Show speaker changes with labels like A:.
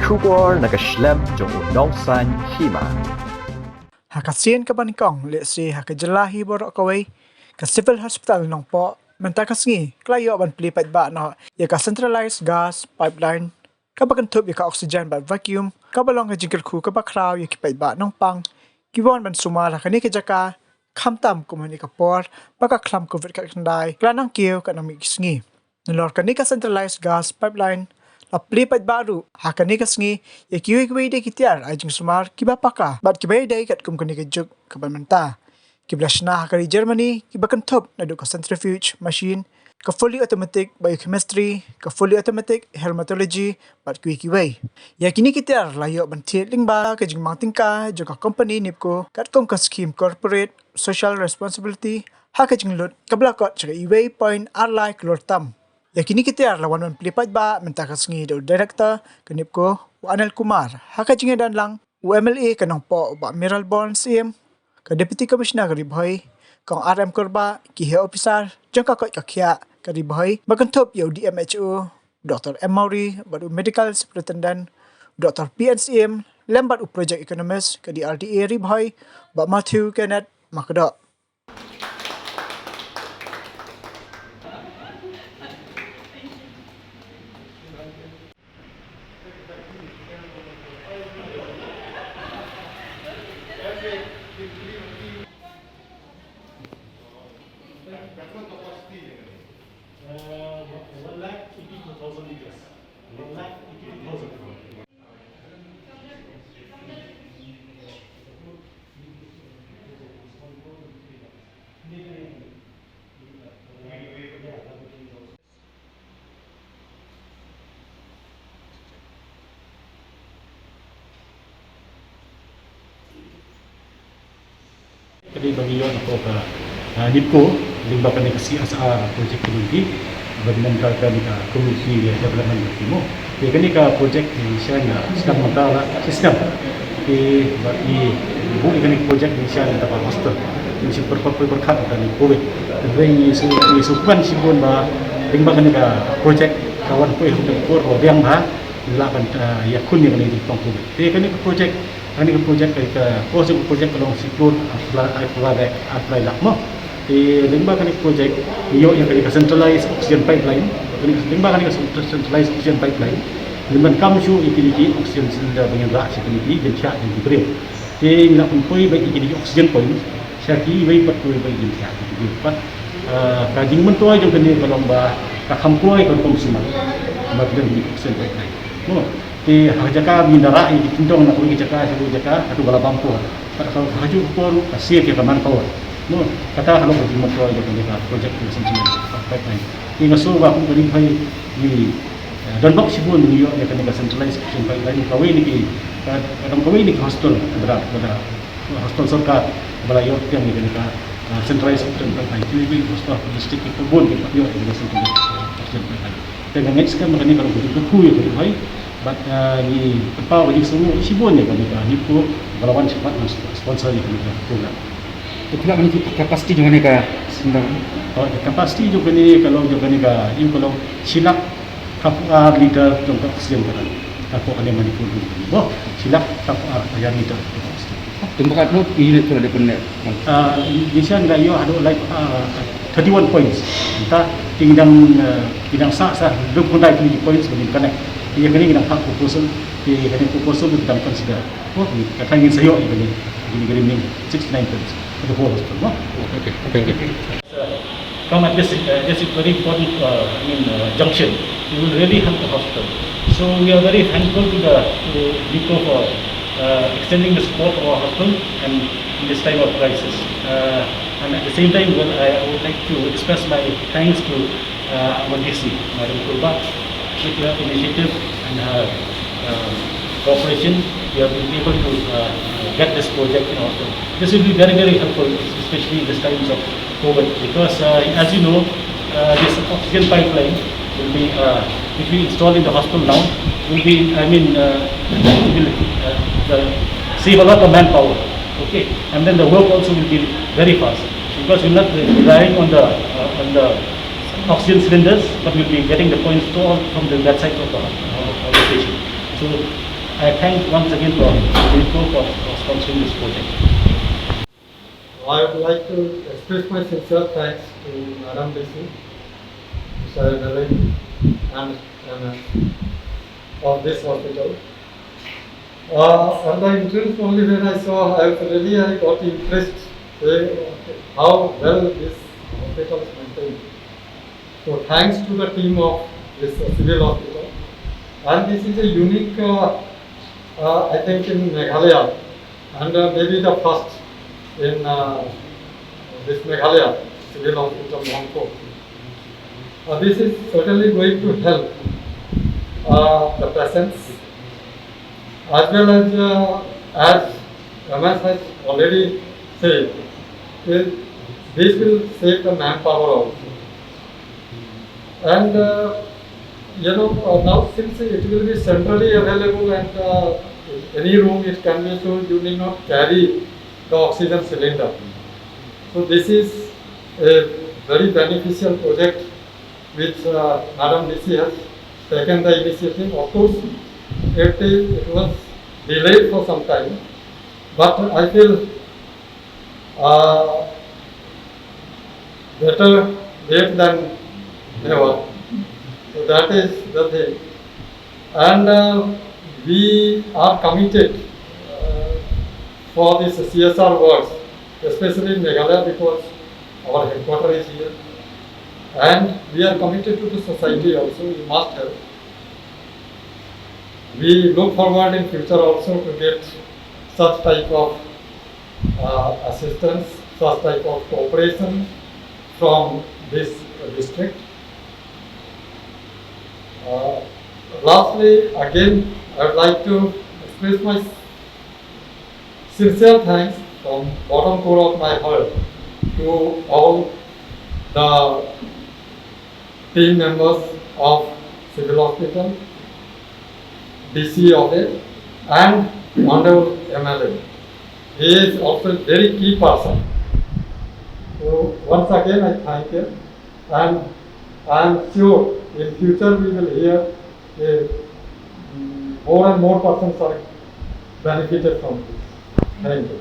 A: Shubor nakaslem jong unongsan Hima.
B: Hakasian ka banikong lesi hakajalahi borok kawai ka civil hospital Nongpoh mentakasngi klayo ban plipat ba no ya ka centralized gas pipeline ka bakantup ya ka oxygen ba vacuum ka balong ka jingkal khu ka bakraw ya kipai ba nongpang kiwon ban sumar hakani ka jaka khamtam kumani ka por baka khlam covid ka kandai klanang kiu ka nami kisngi nlor kani ka centralized gas pipeline la plipat baru hakani ka sngi ya kiwi de ki Tiar ai Jingsumar Kiba Paka bat kibai dai kat kumkani ka juk ka banmenta kibla Shna hakari Germany kiba kantup na do ka centrifuge machine ka fully automatic biochemistry ka fully automatic hermatology bat kiwi ya kini ki Tiar layo banti lingba ka jingmang tingka jo ka company nipko kat kom ka scheme corporate social responsibility haka jinglut kabla kot chaka iway point arlai klortam ya kini kita lawan man pelipat ba mentakas ngi do director kanip ko Anil Kumar haka jinga dan lang UMLA kanong po ba Miral Bon CM ka deputy commissioner ka ribhoy kong RM korba ki he officer jangka kot ka khia ka ribhoy bagantop yo DMHO Dr. M Mauri badu medical superintendent Dr. PNCM lembat project economist ka di RDA ribhoy ba Matthew Kenneth makdo
C: Jadi bagi yon ako ka nipko limba kan kasi asa project community bagmental kan ka community development mo ye kani ka project ni siya na sistem mentala sistem ke bagi bu kani project ni siya na pa hostel ni si berkat dan covid dan ni sukan sibun ba limba kan ka project kawan ko itu por yang ba laban ya kun ni kani di covid ye kani ka project ini projek kita projek kalau sipur apply lakmo di limba kan projek iyo yang kita centralized oxygen pipeline limba kan centralized oxygen pipeline limba kamsu ikili oxygen cylinder dengan rak sekali dan cak dan diberi di nak pun bagi ikili oxygen point syaki bagi patui bagi dan cak di pat kajing mentua juga ni kalau bah kampoi kalau konsumen macam ni oxygen pipeline no di hajaka minara ini tindong nak pergi jaka satu jaka atau bala bampu kalau haju por kasih ke kaman power no kata kalau pergi motor je kan projek ni sendiri pipeline ini ngasu ba pun beri hai ni dan bok sibun ni yo ya kan centralized pipeline kawai ni kadang kawai ni hostel berada hostel sarkar bala yo yang ni kan centralized pipeline ini hostel district kebun yo yang centralized pipeline dengan next kan maknanya kalau begitu ku ya hai but ni apa bagi semua sibun ya kan ni pun balawan cepat sponsor ni kan program
D: itu pula ni kapasiti juga ni ka sendang
C: kapasiti juga ni kalau juga ni ka you kalau silap kapar liter untuk oksigen kan aku ada manipul dulu silap kapar ajar liter
D: tempat tu unit tu ada pernah
C: di sana you ada like 31 points entah tinggal sah 20 points bagi connect yang kini kita hak proposal di kini proposal kita akan consider kata ingin saya ini ni 69 points for the whole hospital
D: okay thank you
C: come at this very important junction it will really help the hospital so we are very thankful to Nongpoh for extending the support of our hospital and in this time of crisis and at the same time I would like to express my thanks to our DC Madam Kiba with her initiative and her cooperation, we have been able to get this project in hospital. This will be very, very helpful, especially in these times of COVID, because as you know, this oxygen pipeline will be, if we install in the hospital now, will be, will save a lot of manpower, okay, and then the work also will be very fast, because we're not relying on the oxygen cylinders, but we'll be getting the points from the that side of the patient. So I thank once again for Nongpoh for sponsoring this project.
E: I would like to express my sincere thanks to Madam DC, Mr. Nalin, and of this hospital. On the entrance only when I saw, I got impressed how well this hospital is maintained. So thanks to the team of this civil hospital. And this is a unique, I think, in Meghalaya, and maybe the first in this Meghalaya civil hospital, Nongpoh. This is certainly going to help the patients, as well as Ramesh has already said, this will save the manpower also. And now since it will be centrally available and any room it can be, so you need not carry the oxygen cylinder. So this is a very beneficial project which Madam DC has taken the initiative. Of course, it was delayed for some time, but I feel better late than never. So that is the thing. And we are committed for this CSR works, especially in Meghalaya, because our headquarters is here. And we are committed to the society also, we must help. We look forward in future also to get such type of assistance, such type of cooperation from this district. Lastly, again, I would like to express my sincere thanks from bottom core of my heart to all the team members of Civil Hospital, DC of it, and Honorable MLA. He is also a very key person. So once again I thank him, and I am sure in future we will hear more and more persons are benefited from this. Thank you.